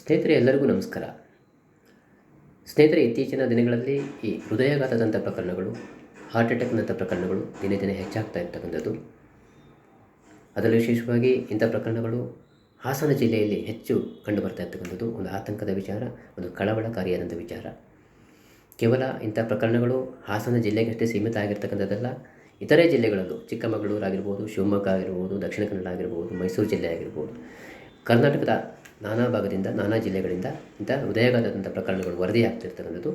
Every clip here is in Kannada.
ಸ್ನೇಹಿತರೆ, ಎಲ್ಲರಿಗೂ ನಮಸ್ಕಾರ. ಸ್ನೇಹಿತರೆ, ಇತ್ತೀಚಿನ ದಿನಗಳಲ್ಲಿ ಈ ಹೃದಯಾಘಾತದಂಥ ಪ್ರಕರಣಗಳು, ಹಾರ್ಟ್ ಅಟ್ಯಾಕ್ನಂಥ ಪ್ರಕರಣಗಳು ದಿನೇ ದಿನೇ ಹೆಚ್ಚಾಗ್ತಾ ಇರ್ತಕ್ಕಂಥದ್ದು. ಅದರಲ್ಲೂ ವಿಶೇಷವಾಗಿ ಇಂಥ ಪ್ರಕರಣಗಳು ಹಾಸನ ಜಿಲ್ಲೆಯಲ್ಲಿ ಹೆಚ್ಚು ಕಂಡು ಬರ್ತಾ ಇರ್ತಕ್ಕಂಥದ್ದು ಒಂದು ಆತಂಕದ ವಿಚಾರ, ಒಂದು ಕಳವಳಕಾರಿಯಾದಂಥ ವಿಚಾರ. ಕೇವಲ ಇಂಥ ಪ್ರಕರಣಗಳು ಹಾಸನ ಜಿಲ್ಲೆಗಷ್ಟೇ ಸೀಮಿತ ಆಗಿರ್ತಕ್ಕಂಥದ್ದಲ್ಲ, ಇತರೆ ಜಿಲ್ಲೆಗಳಲ್ಲೂ ಚಿಕ್ಕಮಗಳೂರು ಆಗಿರ್ಬೋದು, ಶಿವಮೊಗ್ಗ ಆಗಿರ್ಬೋದು, ದಕ್ಷಿಣ ಕನ್ನಡ ಆಗಿರ್ಬೋದು, ಮೈಸೂರು ಜಿಲ್ಲೆ ಆಗಿರ್ಬೋದು, ಕರ್ನಾಟಕದ ನಾನಾ ಭಾಗದಿಂದ, ನಾನಾ ಜಿಲ್ಲೆಗಳಿಂದ ಇಂಥ ಹೃದಯಾಘಾತದಂಥ ಪ್ರಕರಣಗಳು ವರದಿಯಾಗ್ತಿರ್ತಕ್ಕಂಥದ್ದು.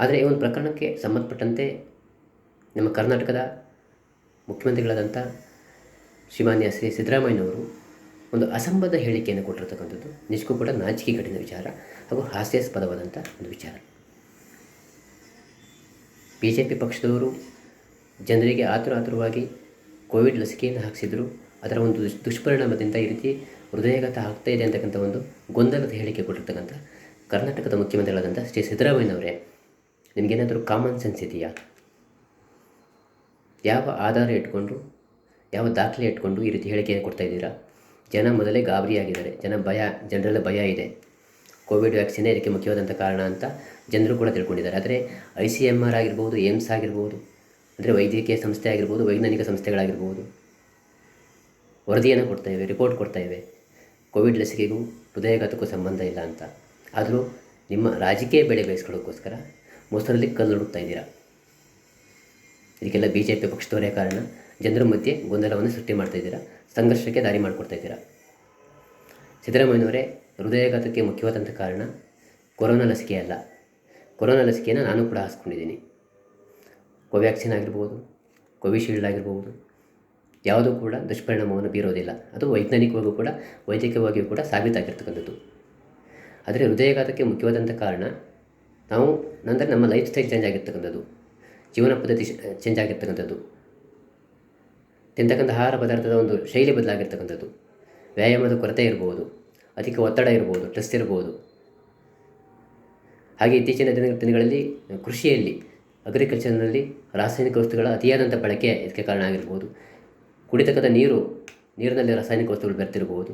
ಆದರೆ ಈ ಒಂದು ಪ್ರಕರಣಕ್ಕೆ ಸಂಬಂಧಪಟ್ಟಂತೆ ನಮ್ಮ ಕರ್ನಾಟಕದ ಮುಖ್ಯಮಂತ್ರಿಗಳಾದಂಥ ಶ್ರೀಮಾನ್ಯ ಶ್ರೀ ಸಿದ್ದರಾಮಯ್ಯನವರು ಒಂದು ಅಸಂಬದ್ಧ ಹೇಳಿಕೆಯನ್ನು ಕೊಟ್ಟಿರ್ತಕ್ಕಂಥದ್ದು ನಿಜಕ್ಕೂ ಕೂಡ ನಾಚಿಕೆಗೇಡಿನ ವಿಚಾರ ಹಾಗೂ ಹಾಸ್ಯಾಸ್ಪದವಾದಂಥ ಒಂದು ವಿಚಾರ. BJP ಪಕ್ಷದವರು ಜನರಿಗೆ ಆತುರವಾಗಿ ಕೋವಿಡ್ ಲಸಿಕೆಯನ್ನು ಹಾಕಿಸಿದ್ರು. ಅದರ ಒಂದು ದುಷ್ಪರಿಣಾಮದಿಂದ ಈ ರೀತಿ ಹೃದಯಾಘಾತ ಆಗ್ತಾ ಇದೆ ಅಂತಕ್ಕಂಥ ಒಂದು ಗೊಂದಲದ ಹೇಳಿಕೆ ಕೊಟ್ಟಿರ್ತಕ್ಕಂಥ ಕರ್ನಾಟಕದ ಮುಖ್ಯಮಂತ್ರಿಗಳಾದಂಥ ಶ್ರೀ ಸಿದ್ದರಾಮಯ್ಯನವರೇ, ನಿಮಗೇನಾದರೂ ಕಾಮನ್ ಸೆನ್ಸ್ ಇದೆಯಾ? ಯಾವ ಆಧಾರ ಇಟ್ಕೊಂಡು, ಯಾವ ದಾಖಲೆ ಇಟ್ಕೊಂಡು ಈ ರೀತಿ ಹೇಳಿಕೆಯನ್ನು ಕೊಡ್ತಾ ಇದ್ದೀರಾ? ಜನ ಮೊದಲೇ ಗಾಬರಿಯಾಗಿದ್ದಾರೆ. ಜನರೆಲ್ಲ ಭಯ ಇದೆ. ಕೋವಿಡ್ ವ್ಯಾಕ್ಸಿನೇ ಇದಕ್ಕೆ ಮುಖ್ಯವಾದಂಥ ಕಾರಣ ಅಂತ ಜನರು ಕೂಡ ತಿಳ್ಕೊಂಡಿದ್ದಾರೆ. ಆದರೆ ICMR ಆಗಿರ್ಬೋದು, ಏಮ್ಸ್ ಆಗಿರ್ಬೋದು, ಅಂದರೆ ವೈದ್ಯಕೀಯ ಸಂಸ್ಥೆ ಆಗಿರ್ಬೋದು, ವೈಜ್ಞಾನಿಕ ಸಂಸ್ಥೆಗಳಾಗಿರ್ಬೋದು ವರದಿಯನ್ನು ಕೊಡ್ತಾಯಿವೆ, ರಿಪೋರ್ಟ್ ಕೊಡ್ತಾಯಿವೆ ಕೋವಿಡ್ ಲಸಿಕೆಗೂ ಹೃದಯಾಘಾತಕ್ಕೂ ಸಂಬಂಧ ಇಲ್ಲ ಅಂತ. ಆದರೂ ನಿಮ್ಮ ರಾಜಕೀಯ ಬೆಳೆ ಬೇಯಿಸ್ಕೊಳ್ಳೋಕ್ಕೋಸ್ಕರ ಮೊಸರಲ್ಲಿ ಕಲ್ಲು ಹುಡುಕ್ತಾ ಇದ್ದೀರಾ. ಇದಕ್ಕೆಲ್ಲ BJP ಪಕ್ಷದವರೇ ಕಾರಣ. ಜನರ ಮಧ್ಯೆ ಗೊಂದಲವನ್ನು ಸೃಷ್ಟಿ ಮಾಡ್ತಾಯಿದ್ದೀರಾ, ಸಂಘರ್ಷಕ್ಕೆ ದಾರಿ ಮಾಡಿಕೊಡ್ತಾ ಇದ್ದೀರಾ. ಸಿದ್ದರಾಮಯ್ಯನವರೇ, ಹೃದಯಾಘಾತಕ್ಕೆ ಮುಖ್ಯವಾದಂಥ ಕಾರಣ ಕೊರೋನಾ ಲಸಿಕೆ ಅಲ್ಲ. ಕೊರೋನಾ ಲಸಿಕೆಯನ್ನು ನಾನು ಕೂಡ ಹಾಕ್ಸ್ಕೊಂಡಿದ್ದೀನಿ. ಕೋವ್ಯಾಕ್ಸಿನ್ ಆಗಿರ್ಬೋದು, ಕೋವಿಶೀಲ್ಡ್ ಆಗಿರ್ಬೋದು, ಯಾವುದೂ ಕೂಡ ದುಷ್ಪರಿಣಾಮವನ್ನು ಬೀರೋದಿಲ್ಲ. ಅದು ವೈಜ್ಞಾನಿಕವಾಗಿಯೂ ಕೂಡ, ವೈದ್ಯಕೀಯವಾಗಿಯೂ ಕೂಡ ಸಾಬೀತಾಗಿರ್ತಕ್ಕಂಥದ್ದು. ಆದರೆ ಹೃದಯಾಘಾತಕ್ಕೆ ಮುಖ್ಯವಾದಂಥ ಕಾರಣ ನಮ್ಮ ಲೈಫ್ ಸ್ಟೈಲ್ ಚೇಂಜ್ ಆಗಿರ್ತಕ್ಕಂಥದ್ದು, ಜೀವನ ಪದ್ಧತಿ ಚೇಂಜ್ ಆಗಿರ್ತಕ್ಕಂಥದ್ದು, ತಿಂತಕ್ಕಂಥ ಆಹಾರ ಪದಾರ್ಥದ ಒಂದು ಶೈಲಿ ಬದಲಾಗಿರ್ತಕ್ಕಂಥದ್ದು, ವ್ಯಾಯಾಮದ ಕೊರತೆ ಇರ್ಬೋದು, ಅಧಿಕ ಒತ್ತಡ ಇರ್ಬೋದು, ಸ್ಟ್ರೆಸ್ ಇರ್ಬೋದು. ಹಾಗೆ ಇತ್ತೀಚಿನ ದಿನಗಳಲ್ಲಿ ಕೃಷಿಯಲ್ಲಿ, ಅಗ್ರಿಕಲ್ಚರ್ನಲ್ಲಿ ರಾಸಾಯನಿಕ ವಸ್ತುಗಳ ಅತಿಯಾದಂಥ ಬಳಕೆ ಇದಕ್ಕೆ ಕಾರಣ ಆಗಿರ್ಬೋದು. ಕುಡಿತಕ್ಕಂಥ ನೀರಿನಲ್ಲಿ ರಾಸಾಯನಿಕ ವಸ್ತುಗಳು ಬೆರೆತಿರ್ಬೋದು,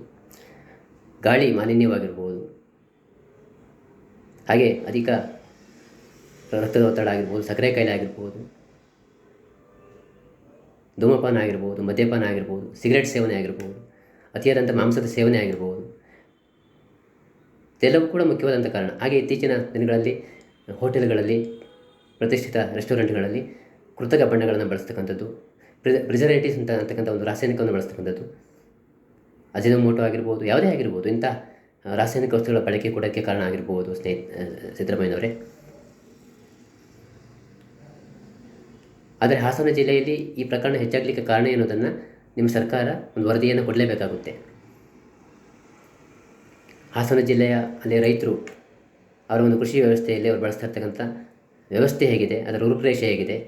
ಗಾಳಿ ಮಾಲಿನ್ಯವಾಗಿರ್ಬೋದು, ಹಾಗೆ ಅಧಿಕ ರಕ್ತದ ಒತ್ತಡ ಆಗಿರ್ಬೋದು, ಸಕ್ಕರೆ ಕಾಯಿಲೆ ಆಗಿರ್ಬೋದು, ಧೂಮಪಾನ ಆಗಿರ್ಬೋದು, ಮದ್ಯಪಾನ ಆಗಿರ್ಬೋದು, ಸಿಗರೆಟ್ ಸೇವನೆ ಆಗಿರ್ಬೋದು, ಅತಿಯಾದಂಥ ಮಾಂಸದ ಸೇವನೆ ಆಗಿರ್ಬೋದು, ಇದೆಲ್ಲವೂ ಕೂಡ ಮುಖ್ಯವಾದಂಥ ಕಾರಣ. ಹಾಗೆ ಇತ್ತೀಚಿನ ದಿನಗಳಲ್ಲಿ ಹೋಟೆಲ್ಗಳಲ್ಲಿ, ಪ್ರತಿಷ್ಠಿತ ರೆಸ್ಟೋರೆಂಟ್ಗಳಲ್ಲಿ ಕೃತಕ ಬಣ್ಣಗಳನ್ನು ಬಳಸ್ತಕ್ಕಂಥದ್ದು, ಪ್ರಿಸರ್ವೇಟಿವ್ಸ್ ಅಂತಕ್ಕಂಥ ಒಂದು ರಾಸಾಯನಿಕವನ್ನು ಬಳಸ್ತಕ್ಕಂಥದ್ದು, ಅಜಿನೋಮೋಟೊ ಆಗಿರ್ಬೋದು, ಯಾವುದೇ ಆಗಿರ್ಬೋದು, ಇಂಥ ರಾಸಾಯನಿಕ ವಸ್ತುಗಳ ಬಳಕೆ ಕೊಡೋಕ್ಕೆ ಕಾರಣ ಆಗಿರ್ಬೋದು. ಸಿದ್ದರಾಮಯ್ಯನವರೇ, ಆದರೆ ಹಾಸನ ಜಿಲ್ಲೆಯಲ್ಲಿ ಈ ಪ್ರಕರಣ ಹೆಚ್ಚಾಗಲಿಕ್ಕೆ ಕಾರಣ ಎನ್ನುವುದನ್ನು ನಿಮ್ಮ ಸರ್ಕಾರ ಒಂದು ವರದಿಯನ್ನು ಕೊಡಲೇಬೇಕಾಗುತ್ತೆ. ಹಾಸನ ಜಿಲ್ಲೆಯ ಅಲ್ಲಿ ರೈತರು ಅವರ ಒಂದು ಕೃಷಿ ವ್ಯವಸ್ಥೆಯಲ್ಲಿ ಅವರು ಬಳಸ್ತಾ ಇರ್ತಕ್ಕಂಥ ವ್ಯವಸ್ಥೆ ಹೇಗಿದೆ, ಅದರ ರೂಪುರೇಷೆ ಹೇಗಿದೆ,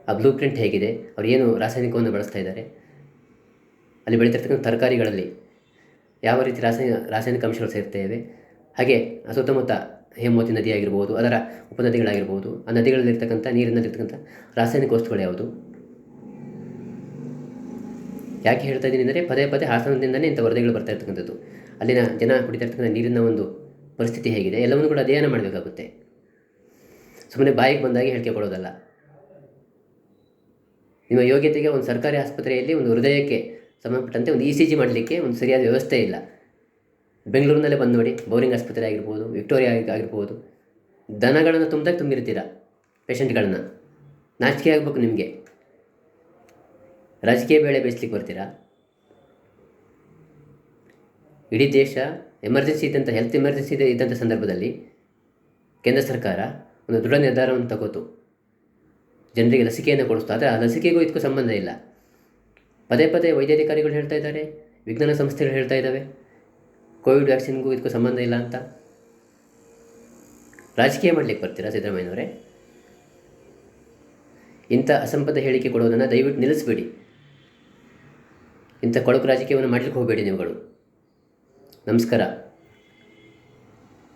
ಆ ಬ್ಲೂ ಪ್ರಿಂಟ್ ಹೇಗಿದೆ, ಅವ್ರು ಏನು ರಾಸಾಯನಿಕವನ್ನು ಬಳಸ್ತಾ ಇದ್ದಾರೆ, ಅಲ್ಲಿ ಬೆಳೀತಿರ್ತಕ್ಕಂಥ ತರಕಾರಿಗಳಲ್ಲಿ ಯಾವ ರೀತಿ ರಾಸಾಯನಿಕ ಅಂಶಗಳು ಸೇರ್ತೇವೆ, ಹಾಗೆ ಸುತ್ತಮುತ್ತ ಹೇಮಾವತಿ ನದಿ ಆಗಿರ್ಬೋದು, ಅದರ ಉಪನದಿಗಳಾಗಿರ್ಬೋದು, ಆ ನದಿಗಳಲ್ಲಿರ್ತಕ್ಕಂಥ ನೀರಿನಲ್ಲಿರ್ತಕ್ಕಂಥ ರಾಸಾಯನಿಕ ವಸ್ತುಗಳು ಯಾವುದು. ಯಾಕೆ ಹೇಳ್ತಾ ಇದ್ದೀನಿ ಅಂದರೆ, ಪದೇ ಹಾಸನದಿಂದಲೇ ಇಂಥ ವರದಿಗಳು ಬರ್ತಾ ಇರ್ತಕ್ಕಂಥದ್ದು. ಅಲ್ಲಿನ ಜನ ಕುಡಿತಾ ಇರ್ತಕ್ಕಂಥ ನೀರಿನ ಒಂದು ಪರಿಸ್ಥಿತಿ ಹೇಗಿದೆ, ಎಲ್ಲವನ್ನೂ ಕೂಡ ಅಧ್ಯಯನ ಮಾಡಬೇಕಾಗುತ್ತೆ. ಸುಮ್ಮನೆ ಬಾಯಿಗೆ ಬಂದಾಗಿ ಹೇಳಿಕೆ ಕೊಡೋದಲ್ಲ. ನಿಮ್ಮ ಯೋಗ್ಯತೆಗೆ ಒಂದು ಸರ್ಕಾರಿ ಆಸ್ಪತ್ರೆಯಲ್ಲಿ ಒಂದು ಹೃದಯಕ್ಕೆ ಸಂಬಂಧಪಟ್ಟಂತೆ ಒಂದು ECG ಮಾಡಲಿಕ್ಕೆ ಒಂದು ಸರಿಯಾದ ವ್ಯವಸ್ಥೆ ಇಲ್ಲ. ಬೆಂಗಳೂರಿನಲ್ಲೇ ಬಂದು ನೋಡಿ, ಬೌರಿಂಗ್ ಆಸ್ಪತ್ರೆ ಆಗಿರ್ಬೋದು, ವಿಕ್ಟೋರಿಯಾ ಆಗಿರ್ಬೋದು, ದನಗಳನ್ನು ತುಂಬಿರ್ತೀರ ಪೇಷಂಟ್ಗಳನ್ನು. ನಾಚಿಕೆ ಆಗಬೇಕು ನಿಮಗೆ. ರಾಜಕೀಯ ಬೇಳೆ ಬೇಯಿಸ್ಲಿಕ್ಕೆ ಬರ್ತೀರಾ? ಇಡೀ ದೇಶ ಎಮರ್ಜೆನ್ಸಿ ಇದ್ದಂಥ, ಹೆಲ್ತ್ ಎಮರ್ಜೆನ್ಸಿ ಇದ್ದಂಥ ಸಂದರ್ಭದಲ್ಲಿ ಕೇಂದ್ರ ಸರ್ಕಾರ ಒಂದು ದೃಢ ನಿರ್ಧಾರವನ್ನು ತಗೋತು, ಜನರಿಗೆ ಲಸಿಕೆಯನ್ನು ಕೊಡಿಸ್ತು. ಆದರೆ ಆ ಲಸಿಕೆಗೂ ಇದಕ್ಕೂ ಸಂಬಂಧ ಇಲ್ಲ. ಪದೇ ವೈದ್ಯಾಧಿಕಾರಿಗಳು ಹೇಳ್ತಾ ಇದ್ದಾರೆ, ವಿಜ್ಞಾನ ಸಂಸ್ಥೆಗಳು ಹೇಳ್ತಾ ಇದ್ದಾವೆ, ಕೋವಿಡ್ ವ್ಯಾಕ್ಸಿನ್ಗೂ ಇದಕ್ಕೂ ಸಂಬಂಧ ಇಲ್ಲ ಅಂತ. ರಾಜಕೀಯ ಮಾಡಲಿಕ್ಕೆ ಬರ್ತೀರಾ ಸಿದ್ದರಾಮಯ್ಯನವರೇ? ಇಂಥ ಅಸಂಬದ್ಧ ಹೇಳಿಕೆ ಕೊಡೋದನ್ನು ದಯವಿಟ್ಟು ನಿಲ್ಲಿಸಬೇಡಿ. ಇಂಥ ಕೊಳಕು ರಾಜಕೀಯವನ್ನು ಮಾಡಲಿಕ್ಕೆ ಹೋಗಬೇಡಿ ನೀವುಗಳು. ನಮಸ್ಕಾರ.